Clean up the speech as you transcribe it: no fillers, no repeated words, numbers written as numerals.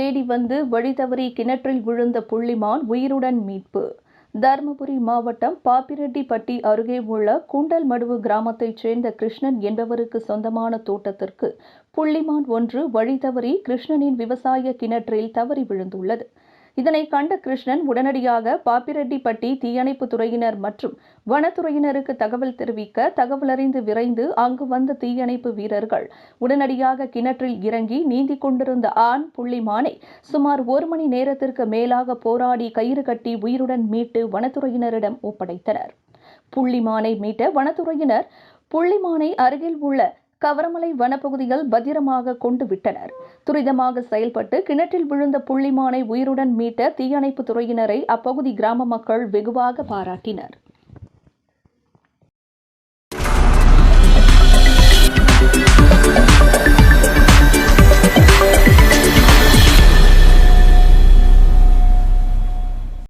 தேடி வந்து வழி தவறி கிணற்றில் விழுந்த புள்ளிமான் உயிருடன் மீட்பு. தருமபுரி மாவட்டம் பாப்பிரெட்டிப்பட்டி அருகே உள்ள கூண்டல்மடுவு கிராமத்தைச் சேர்ந்த கிருஷ்ணன் என்பவருக்கு சொந்தமான தோட்டத்திற்கு புள்ளிமான் ஒன்று வழி தவறி கிருஷ்ணனின் விவசாய கிணற்றில் தவறி விழுந்துள்ளது. இதனை கண்ட கிருஷ்ணன் உடனடியாக பாப்பிரெட்டிப்பட்டி தீயணைப்பு துறையினர் மற்றும் வனத்துறையினருக்கு தகவல் தெரிவிக்க, தகவலறிந்து விரைந்து அங்கு வந்த தீயணைப்பு வீரர்கள் உடனடியாக கிணற்றில் இறங்கி நீந்திக் கொண்டிருந்த ஆண் புள்ளிமானை சுமார் 1 மணி நேரத்திற்கு மேலாக போராடி கயிறு கட்டி உயிருடன் மீட்டு வனத்துறையினரிடம் ஒப்படைத்தனர். புள்ளிமானை மீட்ட வனத்துறையினர் புள்ளிமானை அருகில் உள்ள கவரமலை வனப்பகுதியில் பத்திரமாக கொண்டு விட்டனர். துரிதமாக செயல்பட்டு கிணற்றில் விழுந்த புள்ளிமானை உயிருடன் மீட்ட தீயணைப்பு துறையினரை அப்பகுதி கிராம மக்கள் வெகுவாக பாராட்டினர்.